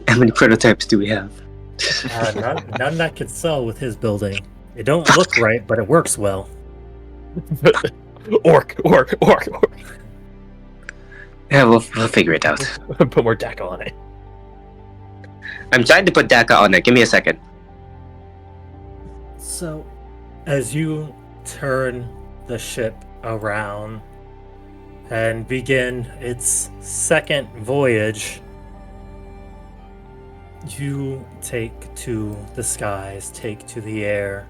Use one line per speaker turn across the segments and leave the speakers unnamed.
How many prototypes do we have?
None that could sell with his building. It don't look right, but it works well.
Orc.
Yeah, we'll figure it out.
Put more DACA on it.
I'm trying to put DACA on it. Give me a second.
So, as you turn the ship around and begin its second voyage, you take to the skies, take to the air,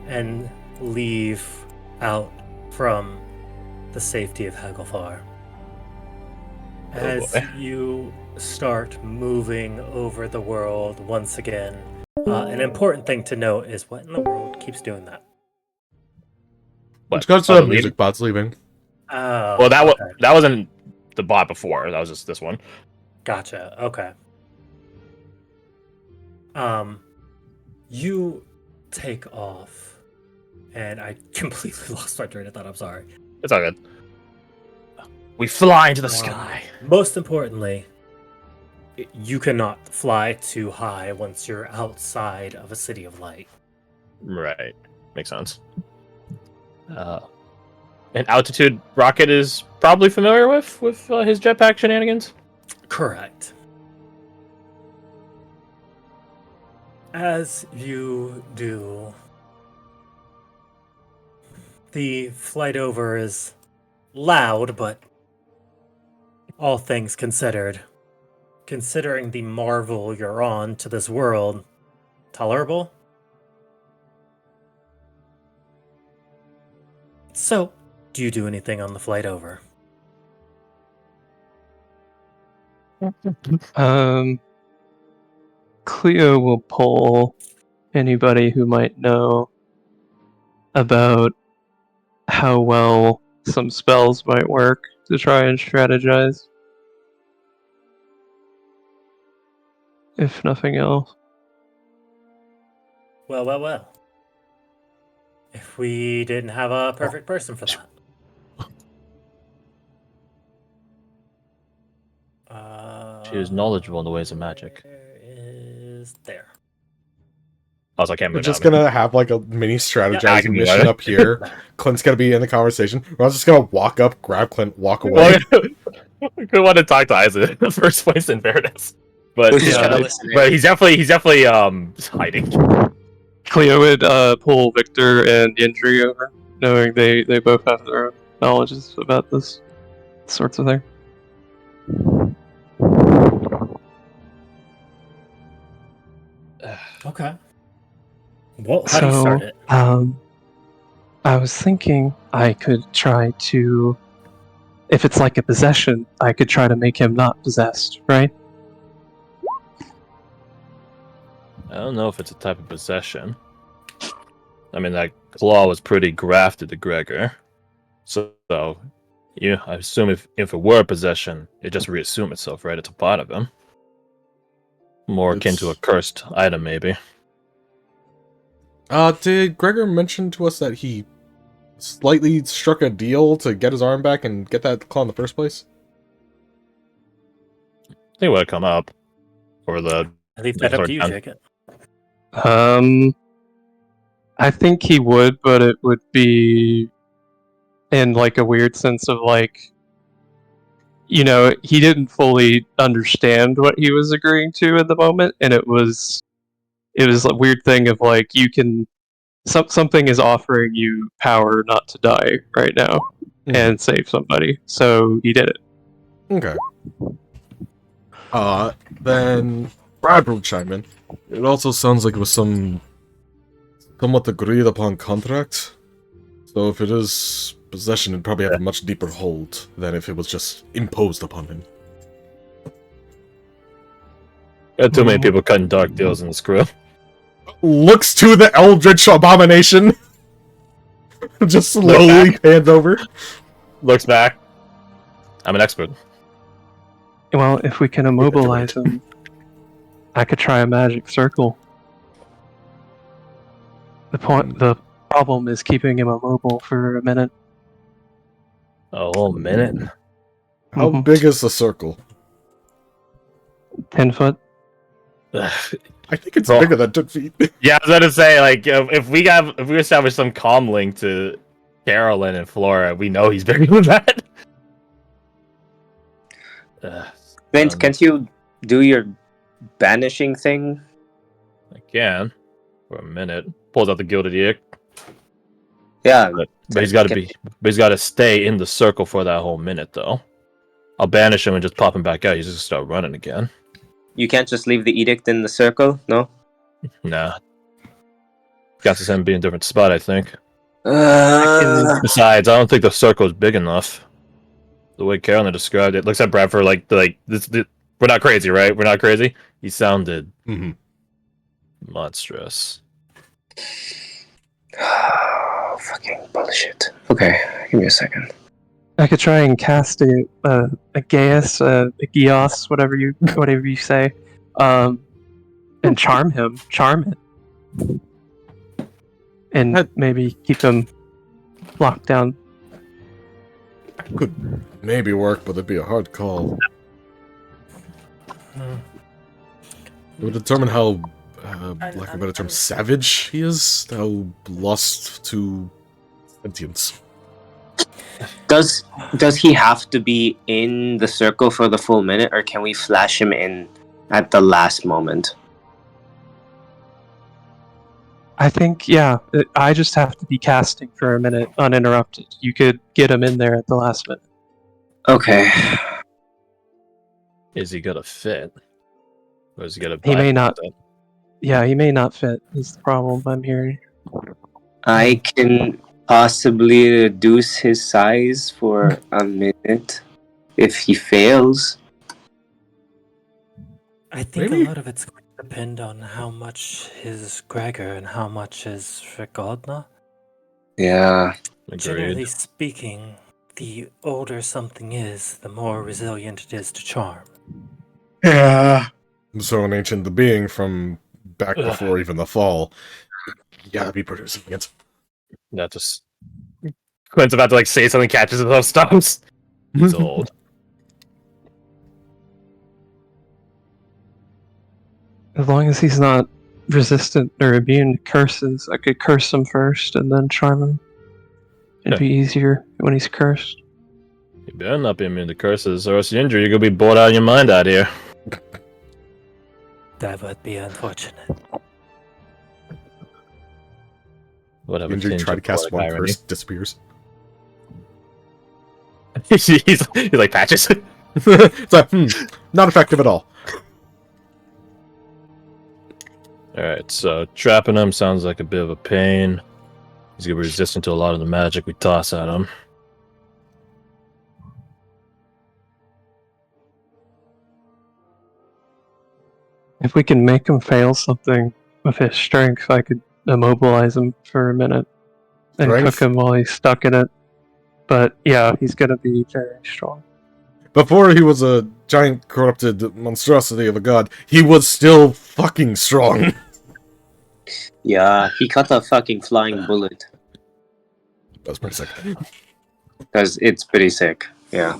and leave out from the safety of Hagelfar. As you start moving over the world once again, an important thing to note is what in the world keeps doing that?
It's because the music bot's leaving.
Oh,
well, that wasn't the bot before. That was just this one.
Gotcha. Okay. You take off, and I completely lost my train of thought. I'm sorry.
It's all good. We fly into the sky.
Most importantly, you cannot fly too high once you're outside of a city of light.
Right. Makes sense. An altitude rocket is probably familiar with his jetpack shenanigans?
Correct. As you do, the flight over is loud, but all things considered, considering the marvel you're on to this world, tolerable. So, do you do anything on the flight over?
Cleo will pull anybody who might know about how well some spells might work to try and strategize. If nothing else.
Well. If we didn't have a perfect person for that.
She is knowledgeable in the ways of magic.
Is there?
I was like,
we're just gonna have like a mini strategizing mission up here. Clint's gonna be in the conversation. We're all just gonna walk up, grab Clint, walk away.
We want to talk to Isaac in the first place, in fairness, but he's definitely hiding.
Cleo would pull Victor and Yendri over, knowing they both have their own knowledges about this sorts of thing.
Okay. Well, how do you start it?
I was thinking I could try to, if it's like a possession, I could try to make him not possessed, right?
I don't know if it's a type of possession. I mean, that claw was pretty grafted to Gregor. So yeah, I assume if it were a possession, it just reassume itself right at the part of him. More akin to a cursed item, maybe.
Did Gregor mention to us that he slightly struck a deal to get his arm back and get that claw in the first place?
I think it would have come up. Or the...
I leave that up to you, Jacob.
I think he would, but it would be in like a weird sense of like, you know, he didn't fully understand what he was agreeing to at the moment, and it was a weird thing of like, you can something is offering you power not to die right now and save somebody, so he did it.
Okay. Then Brad will chime in. It also sounds like it was somewhat agreed upon contract. So if it is possession, it'd probably have a much deeper hold than if it was just imposed upon him.
Got too many people cutting dark deals in the screw.
Looks to the Eldritch Abomination. Just slowly pans over.
Looks back. I'm an expert.
Well, if we can immobilize him, I could try a magic circle. The problem is keeping him immobile for a minute.
A whole minute?
How big is the circle?
10 foot.
I think it's
Well-
bigger than 10 feet.
Yeah, I was gonna say, like, if we establish some comm link to Carolyn and Flora, we know he's bigger than that.
Vince, can't you do your banishing thing?
I can for a minute. Pulls out the gilded ear,
Yeah.
but he's got to stay in the circle for that whole minute, though. I'll banish him and just pop him back out. He's just gonna start running again.
You can't just leave the edict in the circle, no?
Nah, got to send be in a different spot, I think.
Uh,
Besides, I don't think the circle is big enough. The way Carolyn described it, looks at Bradford like this. We're not crazy, right? We're not crazy. He sounded
Mhm.
monstrous.
fucking bullshit. Okay, give me a second.
I could try and cast a Gaius, a Geos, whatever you say, and charm it, and
That-
maybe keep him locked down.
Could maybe work, but it'd be a hard call.
Hmm.
It would determine how, lack of a better term, savage he is, how lost to sentience.
Does he have to be in the circle for the full minute, or can we flash him in at the last moment?
I think, yeah, I just have to be casting for a minute uninterrupted. You could get him in there at the last minute.
Okay.
Is he gonna fit? Or is he gonna?
He may not.
bypass it?
Yeah, he may not fit, is the problem I'm hearing.
I can possibly reduce his size for a minute if he fails.
I think
Maybe.
a lot of it's going to depend on how much is Gregor and how much is Rigodna.
Yeah.
Generally
Agreed.
speaking, the older something is, the more resilient it is to charm.
Yeah. So an ancient being from back
Ugh.
before even the fall. You gotta be pretty resilient.
Not just Quinn's about to like say something, catches himself, stops. He's old.
As long as he's not resistant or immune to curses, I could curse him first and then charm him. It'd be easier when he's cursed.
You better not be immune to curses, or else you injure, you're gonna be bored out of your mind out here.
That would be unfortunate.
Whatever.
Injury,
tinge
try to
of
cast
poetic
one
irony.
curse, disappears.
he's like patches.
It's like, not effective at all.
Alright, so trapping him sounds like a bit of a pain. He's gonna be resistant to a lot of the magic we toss at him.
If we can make him fail something with his strength, I could immobilize him for a minute and
Strength?
cook him while he's stuck in it. But yeah, he's gonna be very strong.
Before he was a giant corrupted monstrosity of a god, he was still fucking strong.
Yeah, he cut a fucking flying bullet.
That's pretty sick.
Because it's pretty sick. Yeah.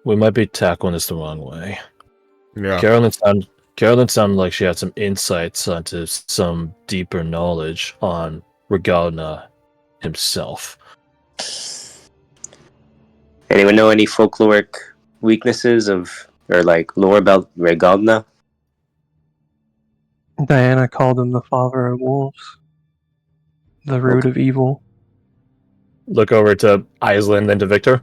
We might be tackling this the wrong way.
Yeah.
Carolyn sounded like she had some insights onto some deeper knowledge on Rigodna himself.
Anyone know any folkloric weaknesses of, or like lore about Rigodna?
Diana called him the father of wolves, the root of evil.
Look over to Island and to Victor.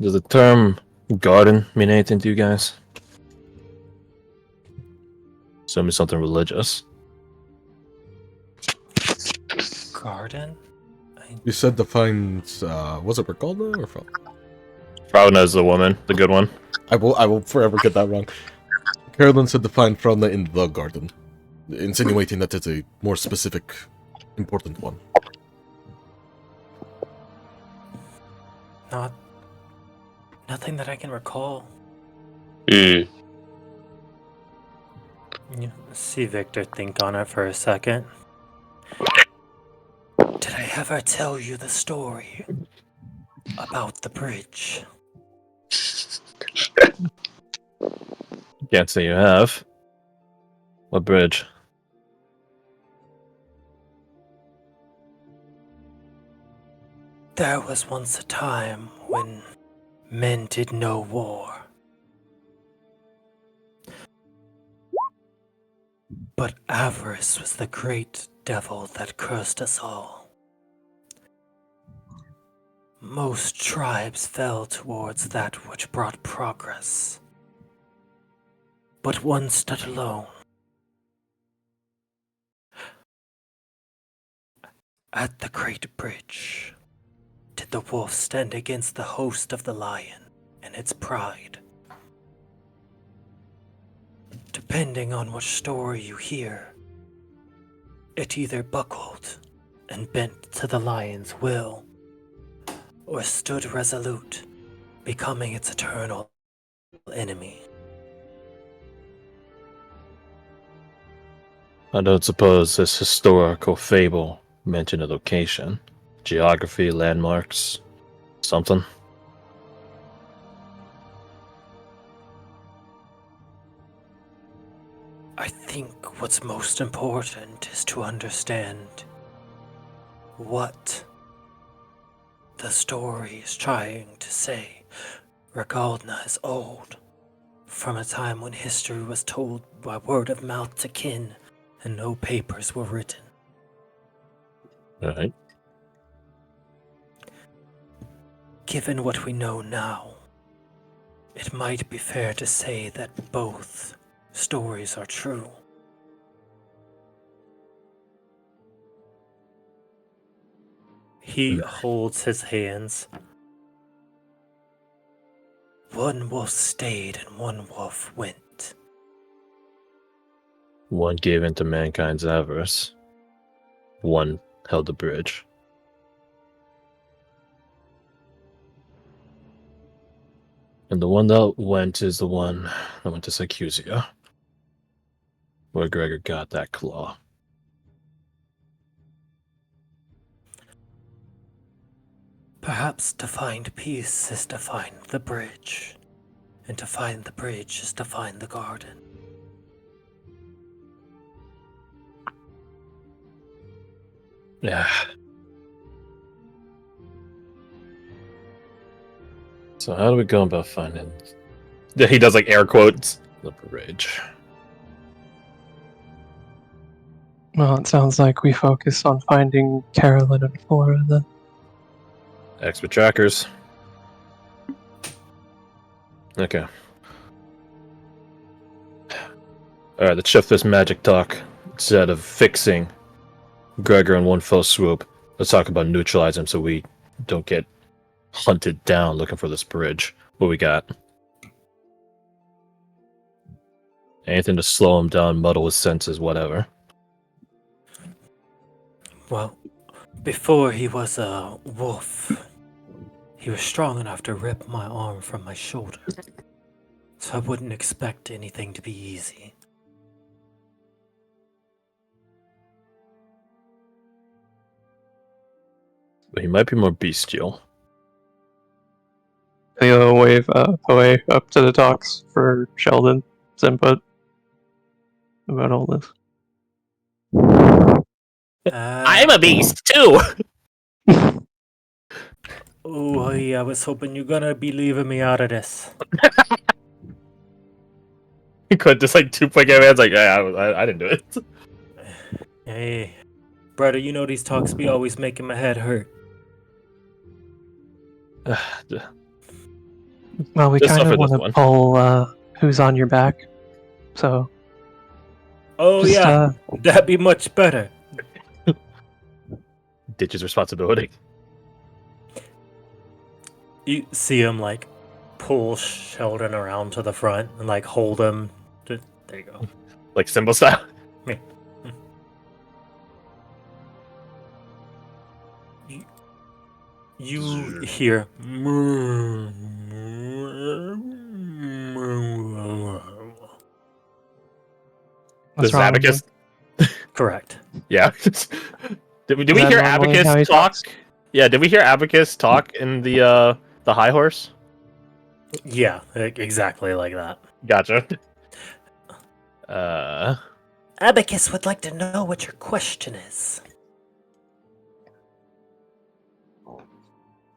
Does the term garden mean anything to you guys? Assume it's something religious.
Garden?
You said to find, was it Rigalda or from?
Frauda is the woman, the good one.
I will forever get that wrong. Carolyn said to find Frauda in the garden, insinuating that it's a more specific, important one.
Nothing that I can recall.
Hmm.
You see Victor think on it for a second. Did I ever tell you the story about the bridge?
Can't say you have. What bridge?
There was once a time when men did no war. But avarice was the great devil that cursed us all. Most tribes fell towards that which brought progress. But one stood alone. At the great bridge, did the wolf stand against the host of the lion and its pride. Depending on which story you hear, it either buckled and bent to the lion's will, or stood resolute, becoming its eternal enemy.
I don't suppose this historical fable mentioned a location, geography, landmarks, something.
I think what's most important is to understand what the story is trying to say. Regalna is old, from a time when history was told by word of mouth to kin and no papers were written.
Alright.
Given what we know now, it might be fair to say that both stories are true. He holds his hands. One wolf stayed and one wolf went.
One gave in to mankind's avarice. One held the bridge. And the one that went is the one that went to Sycusia, where Gregor got that claw.
Perhaps to find peace is to find the bridge, and to find the bridge is to find the garden.
Yeah. So how do we go about finding... He does like air quotes. The bridge.
Well, it sounds like we focus on finding Carolyn and Flora then.
Expert trackers. Okay. Alright, let's shift this magic talk. Instead of fixing Gregor in one fell swoop, let's talk about neutralizing him so we don't get hunted down looking for this bridge. What we got? Anything to slow him down, muddle his senses, whatever.
Well, before he was a wolf, he was strong enough to rip my arm from my shoulder. So I wouldn't expect anything to be easy.
But he might be more bestial.
They'll wave Poe up to the talks for Sheldon's input about all this.
I'm a beast too!
Oh, I was hoping you're gonna be leaving me out of this.
He could just like 2-point game hands like, yeah, I didn't do it.
Hey, brother, you know these talks be always making my head hurt.
Well, we
Just
kind
suffer
of
this
want
one.
to pull who's on your back, so
Oh
just,
yeah, that'd be much better.
Ditches responsibility.
You see him like pull Sheldon around to the front and like hold him. There you go.
Like symbol style.
You hear.
what's
This
wrong with
Abacus.
Correct.
Yeah. did we
that
hear
normally how he
Abacus talk?
talks?
Yeah, did we hear Abacus talk in the high horse?
Yeah, exactly like that.
Gotcha.
Abacus would like to know what your question is.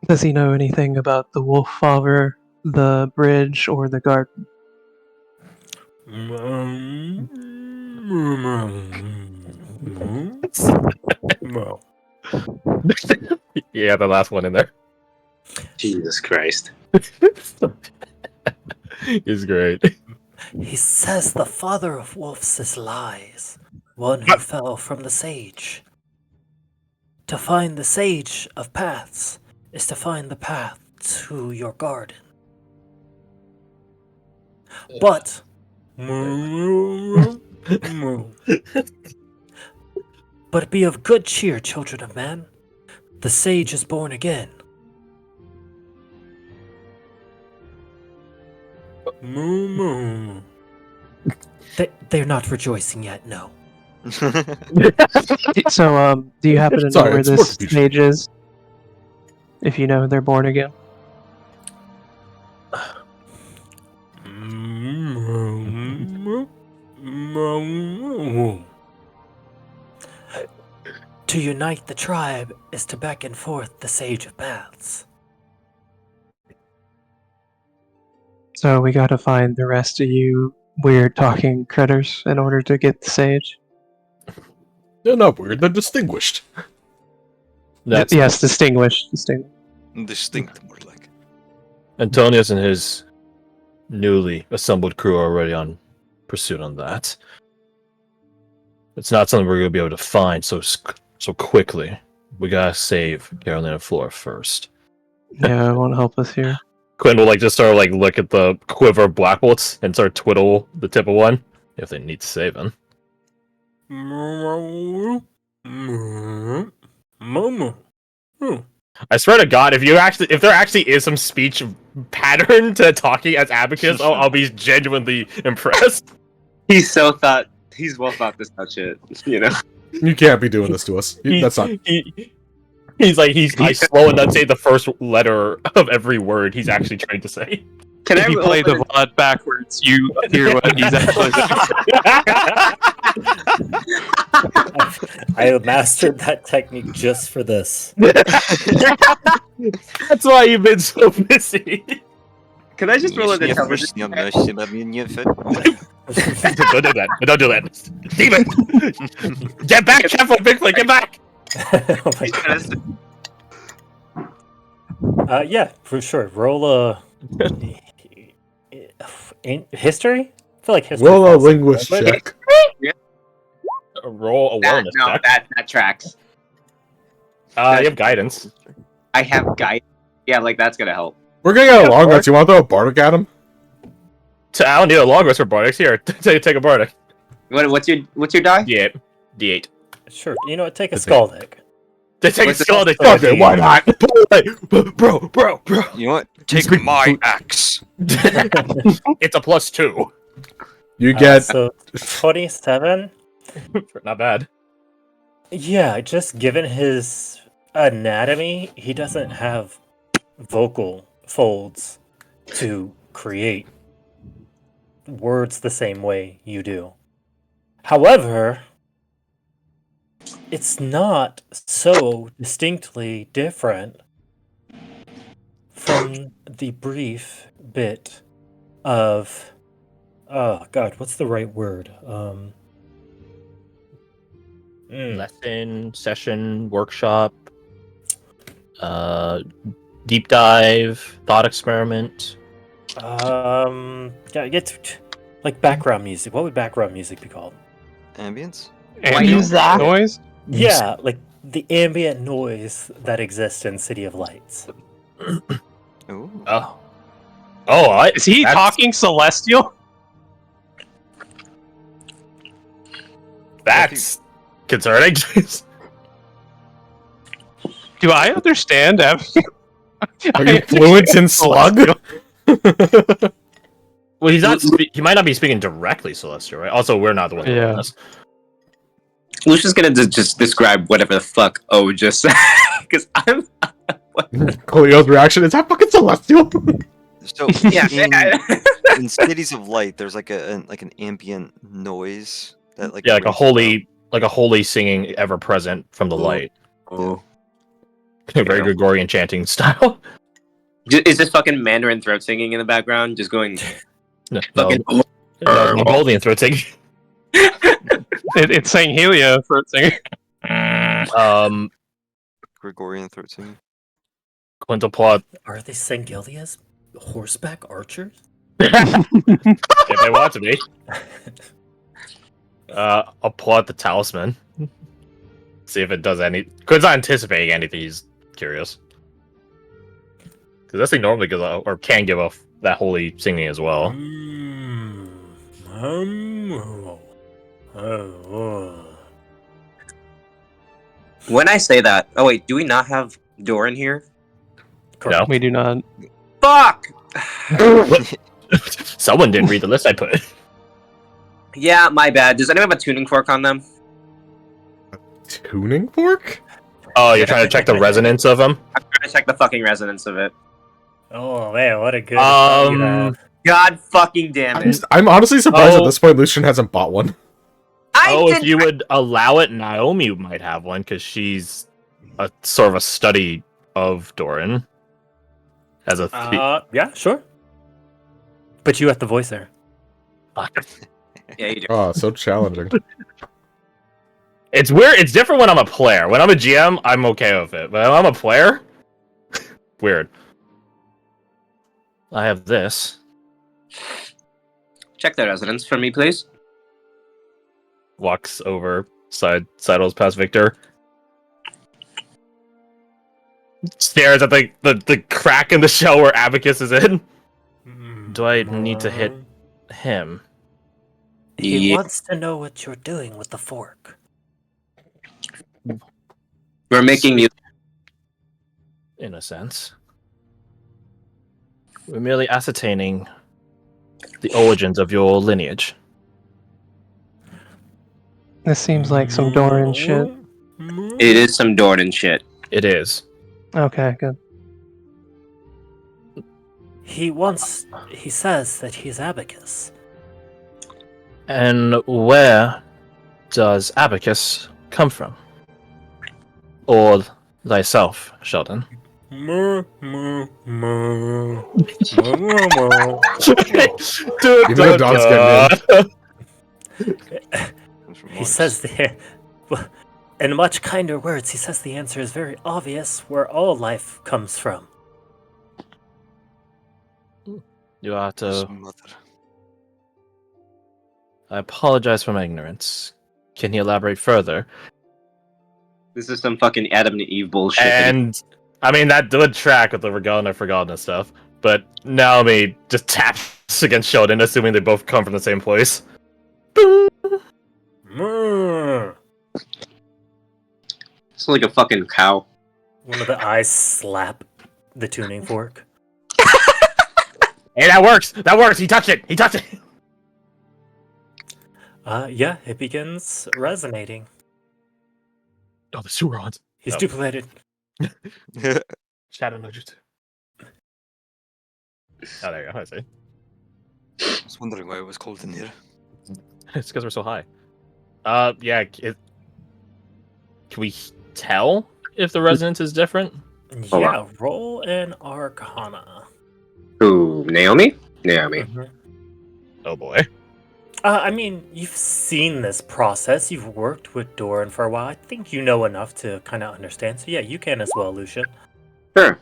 Does he know anything about the wolf father, the bridge, or the garden?
Yeah, the last one in there
Jesus Christ.
is great.
He says the father of wolves is lies, one who fell from the sage. To find the sage of paths is to find the path to your garden. But but be of good cheer, children of man. The sage is born again. They're not rejoicing yet, no.
So, do you happen to know
Sorry,
where
it's more
this
confusion.
stage is? If you know they're born again.
To unite the tribe is to beckon forth the Sage of Paths.
So we gotta find the rest of you weird talking critters in order to get the sage.
They're not weird, they're distinguished.
That's
Yes, distinguished.
Distinct, more like.
Antonius and his newly assembled crew are already on pursuit on that. It's not something we're going to be able to find so quickly. We gotta save Carolina Flora first.
Yeah, it won't help us here.
Quinn will just start look at the quiver of black bolts and start twiddle the tip of one if they need saving. I swear to God, if there actually is some speech pattern to talking as Abacus, I'll be genuinely impressed.
He's well thought this out shit, you know.
You can't be doing this to us. That's not.
He's slow and say the first letter of every word he's actually trying to say.
Can
If you play the VOD backwards, you hear what he's actually
I have mastered that technique just for this.
That's why you've been so busy.
Can I just roll an
Don't do
that. Don't do that. Demon! Get back, Careful, Bigfoot, get back!
Oh my God. Yeah, for sure. Roll a history. I feel like history.
Roll a
falls
linguist
in,
check.
Roll a wellness check.
that tracks.
You have guidance.
I have guide. Yeah, that's gonna help.
We're gonna get a long rest. You want to throw a bardic at him?
I don't need a long rest for Bardics. Here, take a Bardic.
What's your die?
D8. D8.
Sure. You know what? Take a skull deck.
Take a
What's the-
skull.
Fuck it, why not? Bro.
You know what? Take my axe.
It's a +2.
You get
So 27.
Not bad.
Yeah, just given his anatomy, he doesn't have vocal folds to create words the same way you do. However, it's not so distinctly different from the brief bit of what's the right word?
Lesson, session, workshop, deep dive, thought experiment.
Like background music. What would background music be called?
Ambience?
ambient noise.
Yeah, like the ambient noise that exists in City of Lights.
Ooh.
Is he talking celestial?
That's concerning.
Do I understand?
Are you fluent in slug?
Well, he's not. He might not be speaking directly Celestial, right? Also, we're not the one.
Yeah.
This.
Lucian's gonna just describe whatever the fuck O just said, because I'm.
Cleo's reaction is that fucking celestial.
So,
Yeah,
in Cities of Light, there's like an ambient noise that like
Yeah, like a
rings
holy singing ever present from the
Oh.
light.
Oh.
Very Gregorian chanting style.
Is this fucking Mandarin throat singing in the background? Just going
No,
fucking.
no, Mongolian throat singing.
It's saying Helia for its singing.
Gregorian throat singing.
Quintuplot.
Are they Sangilia's horseback archers?
If they want to be. I'll pull out the talisman. See if it does any. Quid's not anticipating anything. He's curious. Because this thing normally gives off, or can give off that holy singing as well.
When I say that, oh wait, do we not have Doran here?
No.
We do not.
Fuck.
Someone didn't read the list I put.
Yeah, my bad. Does anyone have a tuning fork on them?
Tuning fork?
Oh, you're trying to check the resonance of them?
I'm trying to check the fucking resonance of it.
Oh man, what a good.
God fucking damn it!
I'm honestly surprised at this point Lucian hasn't bought one.
If you would allow it, Naomi might have one because she's a sort of a study of Doran. As a
yeah, sure. But you have the voice there.
Yeah, you do.
Oh, so challenging.
It's weird. It's different when I'm a player. When I'm a GM, I'm okay with it. But when I'm a player, weird. I have this.
Check the resonance for me, please.
Walks over, sidles past Victor. Stares at the crack in the shell where Abacus is in. Do I need to hit him?
He wants to know what you're doing with the fork.
We're making you.
In a sense. We're merely ascertaining the origins of your lineage.
This seems like some Doran shit.
It is some Doran shit.
It is.
Okay, good.
He says that he's Abacus.
And where does Abacus come from? Or thyself, Sheldon?
Even the dog's getting
He says in much kinder words, he says the answer is very obvious, where all life comes from.
You are
His
to...
mother.
I apologize for my ignorance. Can he elaborate further?
This is some fucking Adam and Eve bullshit.
And, I mean, that would track with the Forgotten and stuff. But Naomi just taps against Sheldon, assuming they both come from the same place.
It's like a fucking cow.
One of the eyes slap the tuning fork.
Hey, that works! That works! He touched it! He touched it!
Yeah, it begins resonating.
Oh, the sewer on.
He's
Oh.
duplicated.
Shadow no jutsu. Oh, there you go. I see.
I was wondering why it was cold in here.
It's because we're so high. Yeah. Can we tell if the resonance is different?
Yeah, roll an Arcana.
Ooh, Naomi? Naomi.
Oh boy.
I mean, you've seen this process. You've worked with Doran for a while. I think you know enough to kind of understand. So yeah, you can as well, Lucian.
Sure.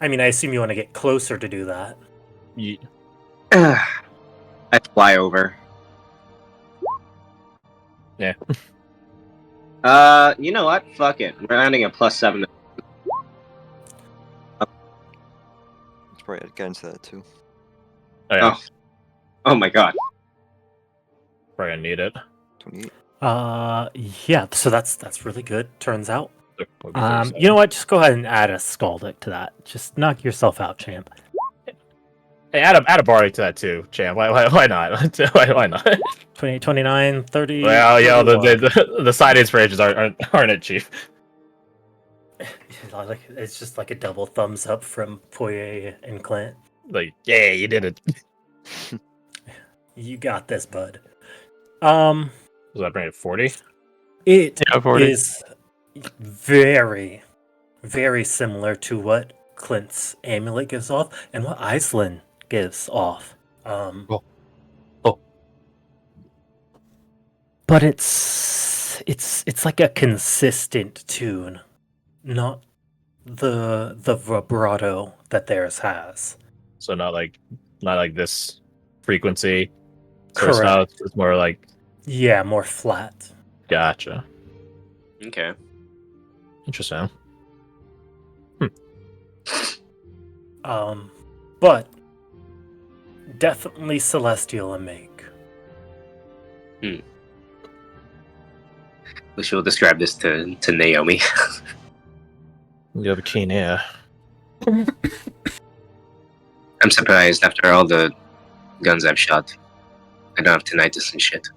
I mean, I assume you want to get closer to do that.
Yeah.
I fly over.
Yeah.
You know what? Fuck it. We're landing at +7.
It's probably I'd get into that too.
Oh, yeah.
Oh my god.
Probably gonna need it.
28.
Yeah. So that's really good. Turns out.
Would be 37.
You know what? Just go ahead and add a Scaldic to that. Just knock yourself out, champ.
Hey, add a bardic to that too, champ. Why not? why not?
28, 29, 30.
Well, yeah,
31.
the side inspirations aren't it, Chief?
It's just like a double thumbs up from Poirier and Clint.
Like, yeah, you did it.
You got this, bud.
Does that bring it 40?
It
Yeah, 40.
is very, very similar to what Clint's amulet gives off and what Iceland gives off.
Oh.
But it's like a consistent tune, not the vibrato that theirs has.
So not like this frequency sort of
Correct.
style. It's more like
Yeah, more flat.
gotcha.
Okay.
Interesting.
But definitely celestial in make.
We should describe this to Naomi.
You have a keen ear.
I'm surprised after all the guns I've shot. I don't have tinnitus and shit.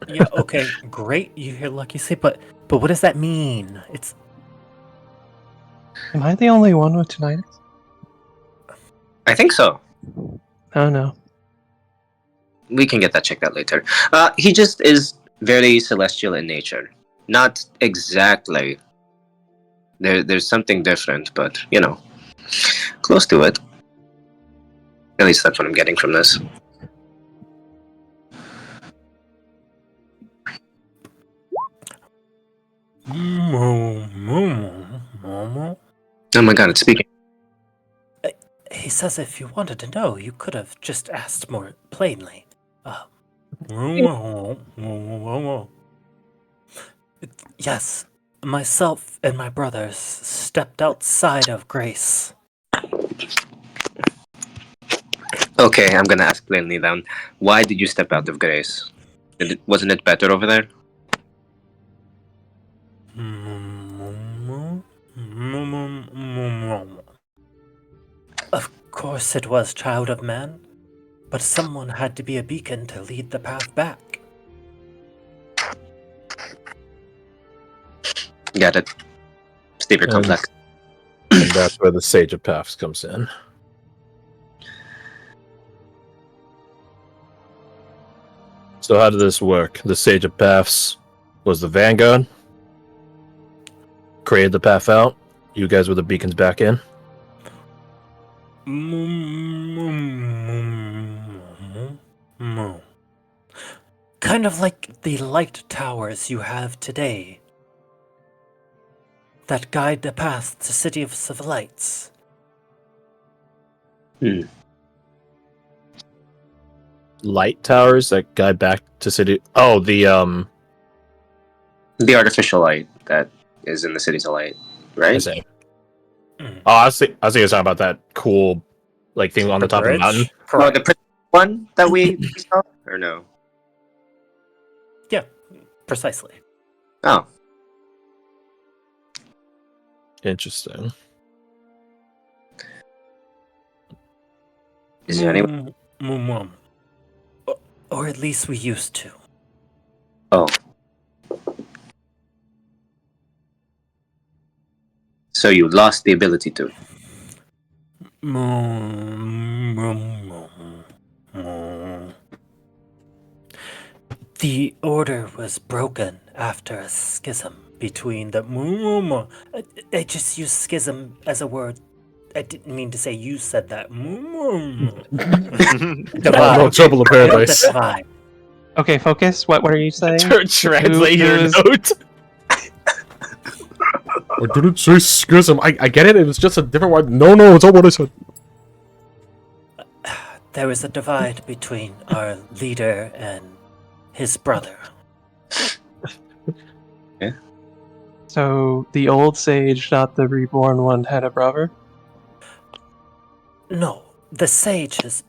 Yeah, okay, great. You hear Lucky say, but what does that mean? It's
Am I the only one with tinnitus?
I think so.
Oh no.
We can get that checked out later. He just is very celestial in nature. Not exactly. There's something different, but you know, close to it. At least that's what I'm getting from this. Oh my god, it's speaking.
He says if you wanted to know, you could have just asked more plainly. Yes, myself and my brothers stepped outside of grace.
Okay, I'm gonna ask plainly then. Why did you step out of grace? Wasn't it better over there?
Of course it was, child of man, but someone had to be a beacon to lead the path back.
Got it. Steeper complex.
And that's where the Sage of Paths comes in. So how did this work? The Sage of Paths was the vanguard, created the path out. You guys were the beacons back in.
Kind of like the light towers you have today that guide the path to City of Lights.
Light towers that guide back to city. Oh, the
artificial light that is in the cities of light, right?
I see. Oh, I was thinking talking about that cool, like thing on the top of the mountain.
Oh,
Correct.
the one that we saw, or no?
Yeah, precisely.
Oh,
Interesting.
is there anyone?
Or at least we used to.
Oh, so you lost the ability to.
The order was broken after a schism between the. I just used schism as a word. I didn't mean to say you said that. Divide.
No trouble in paradise.
The divide.
Okay, focus. What are you saying?
Translate
Who
your
is-
note.
I didn't say schism. I get it. It was just a different word. No, it's all what I said.
There was a divide between our leader and his brother.
So the old sage, not the reborn one, had a brother?
No, the sage is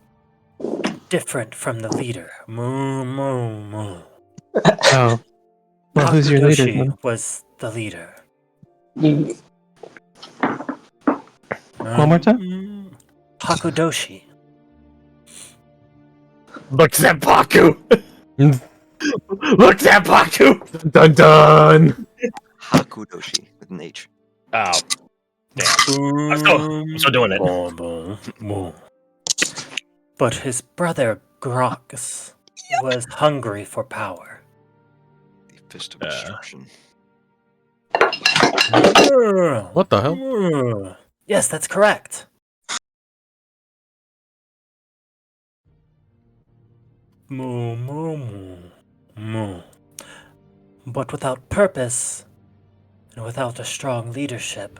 different from the leader.
Oh. Well, who's your leader
Hakudoshi
then?
was the leader.
One more time?
Hakudoshi.
Look, Senpaku! Look, Senpaku!
Dun dun.
Hakudoshi with an H.
Oh, damn. I'm still doing it.
But his brother Grox was hungry for power.
The fist of destruction.
What the hell?
Yes, that's correct. Moo, moo, moo, moo. But without purpose and without a strong leadership,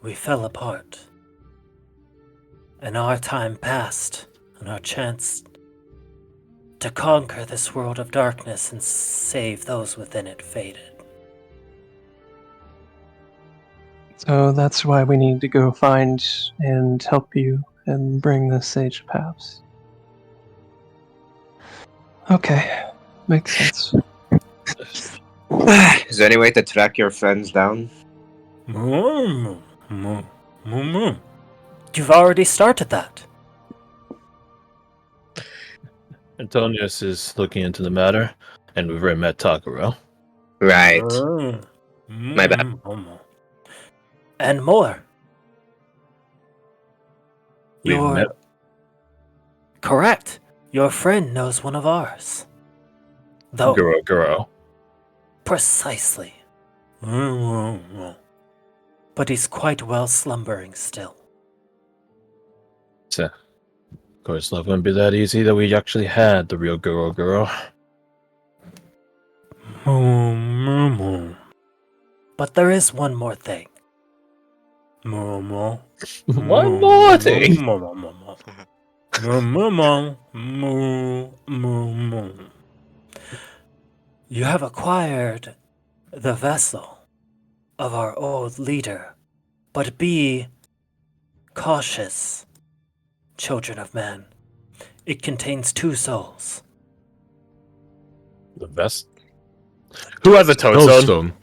we fell apart. And our time passed, and our chance to conquer this world of darkness and save those within it faded.
So that's why we need to go find and help you and bring the Sage of Paths. Okay, makes sense.
Is there any way to track your friends down?
Moo, moo, moo, moo. You've already started that.
Antonius is looking into the matter, and we've already met Takuro.
Right.
My
bad.
And more.
We've
Your
met.
correct. Your friend knows one of ours. Though
Guro.
precisely. But he's quite well slumbering still.
So, of course, love wouldn't be that easy that we actually had the real Guro.
But there is one more thing.
One more thing.
You have acquired the vessel of our old leader, but be cautious, children of man. It contains 2 souls.
The best. Who has a toadstone?
Toadstone.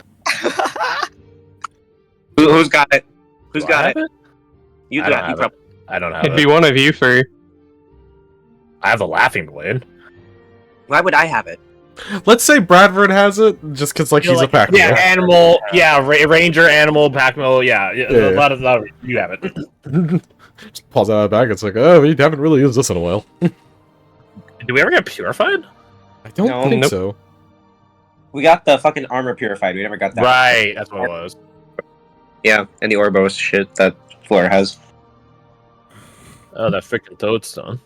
Who's got it? Who's
Do I
got
have
it? You
I don't
got it.
have it. I don't have
It'd
it.
be one of you for.
I have a laughing blade.
Why would I have it?
Let's say Bradford has it, just because like
You're
he's
like-
a pack
Yeah,
mule.
animal. Yeah, ranger, animal, pack mule. Yeah.
Yeah.
A lot of you have it.
Just pulls out of the bag. It's like, oh, we haven't really used this in a while.
Do we ever get purified?
I don't
No.
think
Nope.
so.
We got the fucking armor purified. We never got that.
Right, that's what it was.
Yeah, and the Ouroboros shit that Flora has.
Oh, that freaking toadstone.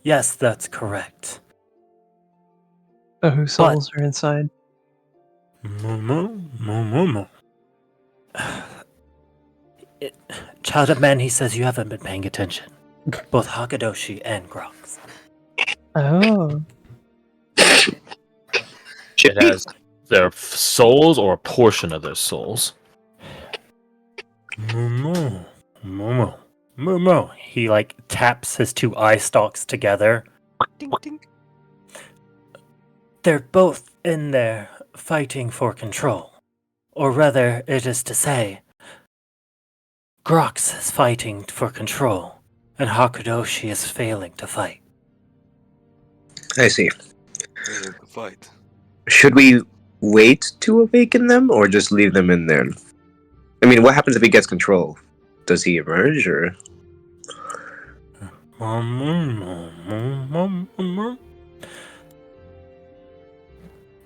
Yes, that's correct.
So whose souls are inside?
Child of man, he says you haven't been paying attention. Both Hakadoshi and Grox.
Oh.
Should
It has their souls or a portion of their souls.
He like taps his 2 eye stalks together.
Ding, ding.
They're both in there fighting for control. Or rather, it is to say, Grox is fighting for control, and Hakadoshi is failing to fight.
I see.
Ready to fight.
Should we wait to awaken them or just leave them in there? I mean, what happens if he gets control? Does he emerge or?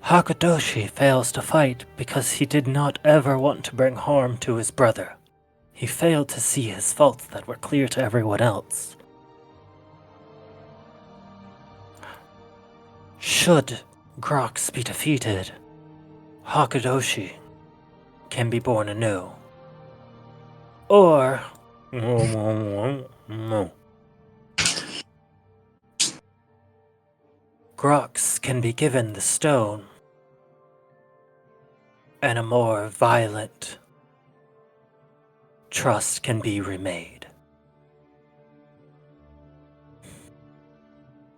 Hakadoshi fails to fight because he did not ever want to bring harm to his brother. He failed to see his faults that were clear to everyone else. Should Grox be defeated, Hakadoshi can be born anew. Or Grox can be given the stone and a more violent trust can be remade.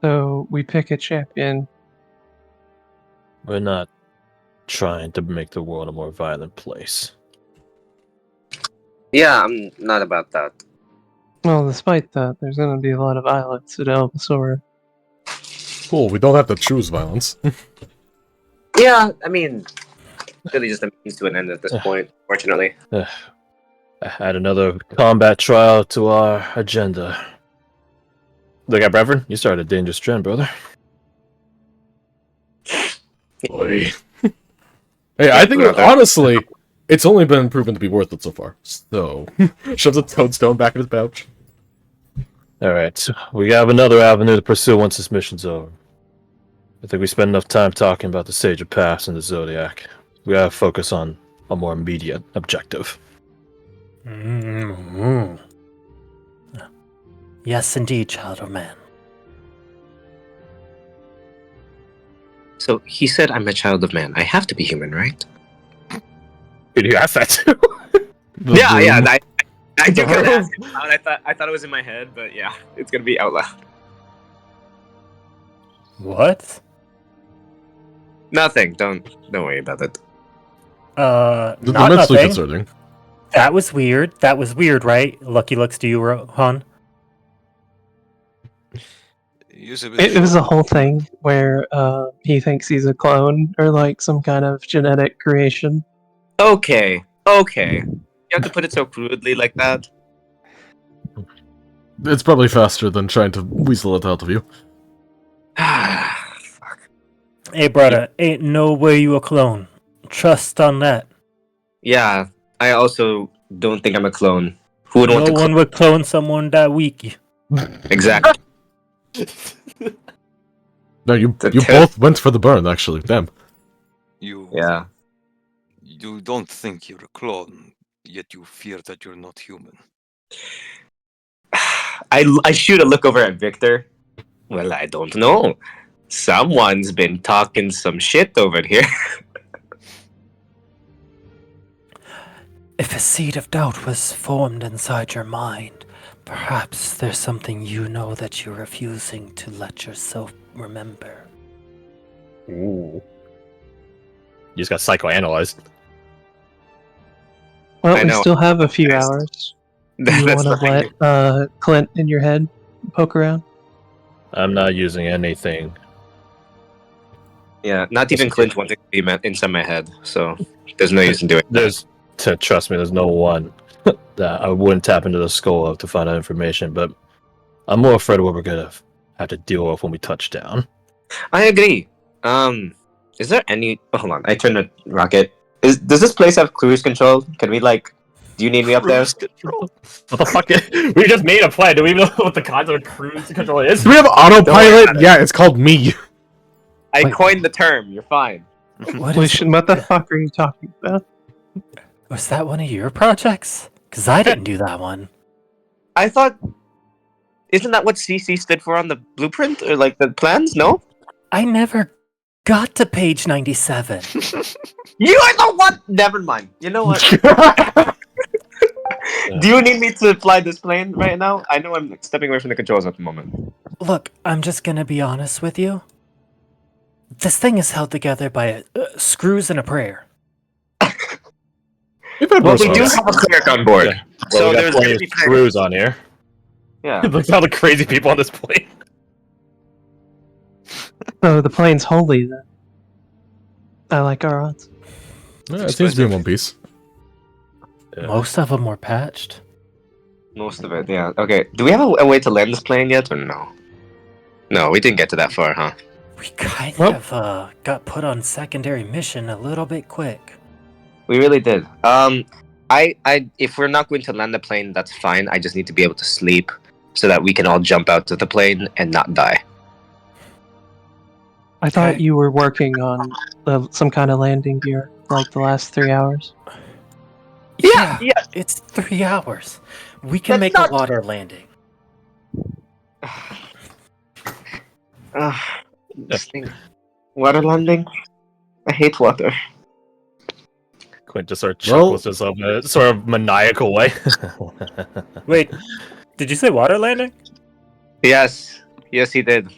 So we pick a champion.
We're not trying to make the world a more violent place.
Yeah, I'm not about that.
Well, despite that, there's going to be a lot of violence at Elbasaur.
Cool, we don't have to choose violence.
Yeah, I mean, really just a means to an end at this point, fortunately.
Add another combat trial to our agenda. Look at Reverend. You started a dangerous trend, brother.
Boy. Hey, I think honestly, it's only been proven to be worth it so far. So, shoves a toadstone back in his pouch.
Alright, we have another avenue to pursue once this mission's over. I think we spent enough time talking about the Sage of Paths and the Zodiac. We gotta focus on a more immediate objective.
Mm-hmm. Yes, indeed, child of man.
So he said I'm a child of man. I have to be human, right?
Did you ask that too?
Yeah. I do
The
get
room.
that. I thought it was in my head, but yeah, it's gonna be out loud.
What?
Nothing. Don't worry about it.
Not
Immensely
nothing.
concerning.
That was weird. That was weird, right? Lucky looks to you, Rohan.
It was a whole thing where he thinks he's a clone or like some kind of genetic creation.
Okay. You have to put it so crudely like that.
It's probably faster than trying to weasel it out of you.
Hey, brother, ain't no way you a clone. Trust on that.
Yeah, I also don't think I'm a clone. Who would want
No
to
one would clone someone that weak.
Exactly.
No, you
The
you
tip.
both went for the burn, actually. Damn.
Yeah.
You don't think you're a clone, yet you fear that you're not human.
I shoot a look over at Victor. Well, I don't know. Someone's been talking some shit over here.
If a seed of doubt was formed inside your mind, perhaps there's something you know that you're refusing to let yourself remember.
Ooh. You just got psychoanalyzed.
Well,
I
we
know.
still have a few
Yes.
hours. Do you
That's
want to
fine.
let Clint in your head poke around?
I'm not using anything.
Yeah, not even Clint wanted to be inside my head, so there's no use in doing that.
Trust me, there's no one that I wouldn't tap into the skull of to find out information, but I'm more afraid of what we're gonna have to deal with when we touch down.
I agree. Is there any? Oh, hold on. I turned the rocket. Does this place have cruise control? Can we Do you need me up there?
Cruise control? What the fuck? We just made a plan. Do we even know what the concept of cruise control is?
Do we have
Don't worry
autopilot?
about it.
Yeah, it's called me.
I
Wait.
coined the term. You're fine.
What
What the fuck are you talking about?
was that one of your projects? Because I didn't do that one.
I thought. Isn't that what CC stood for on the blueprint or the plans? No.
I never got to page 97.
You know what? Never mind. You know what? Do you need me to fly this plane right now? I know I'm stepping away from the controls at the moment.
Look, I'm just gonna be honest with you. This thing is held together by screws and a prayer.
We've had
Well,
worse
we do
ones.
have a cleric on board,
Yeah.
so
Well, we got
there's
plenty
gonna
of
be
screws on here.
Yeah.
Look at all the crazy people on this plane.
Oh, the plane's holy then. I like our odds.
Yeah, it seems to be in one piece.
Yeah.
Most of them were patched.
Most of it, yeah. Okay, do we have a way to land this plane yet, or no? No, we didn't get to that far, huh?
We kind
Well-
of got put on secondary mission a little bit quick.
We really did. If we're not going to land the plane, that's fine. I just need to be able to sleep so that we can all jump out of the plane and not die.
I thought
Okay.
you were working on some kind of landing gear like the last 3 hours.
Yeah.
It's 3 hours. We can
That's
make
not-
a water landing.
This thing. Water landing? I hate water.
Quint just sort of
Well-
chuckles himself in a sort of maniacal way.
Wait, did you say water landing?
Yes, he did.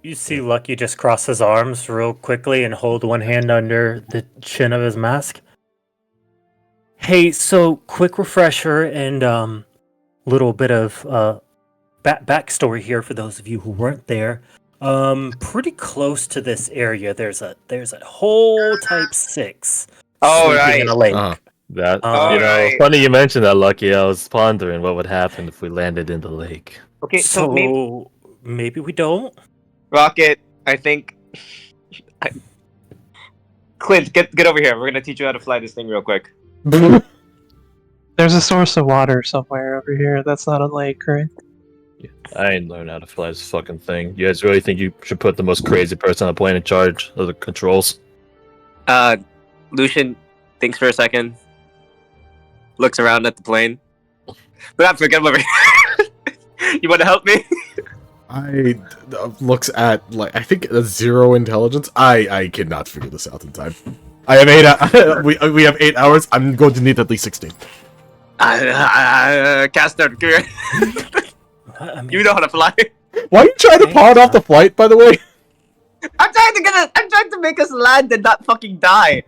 You see Lucky just cross his arms real quickly and hold one hand under the chin of his mask. Hey, so quick refresher and little bit of backstory here for those of you who weren't there. Pretty close to this area, there's a whole Type 6
Oh,
sleeping
right.
in a lake.
That
Alright.
funny you mentioned that, Lucky. I was pondering what would happen if we landed in the lake.
Okay, so maybe
maybe we don't.
Rocket. I think. Clint, get over here. We're gonna teach you how to fly this thing real quick.
There's a source of water somewhere over here. That's not a lake, right?
I ain't learned how to fly this fucking thing. You guys really think you should put the most crazy person on the plane in charge of the controls?
Lucian thinks for a second, looks around at the plane. But I forget over here. You want to help me?
I looks at like I think a 0 intelligence. I cannot figure this out in time. I have 8. We have 8 hours. I'm going to need at least 16.
Caster,
I mean,
you know how to fly.
Why are you trying to pawn off the flight? By the way,
I'm trying to make us land and not fucking die.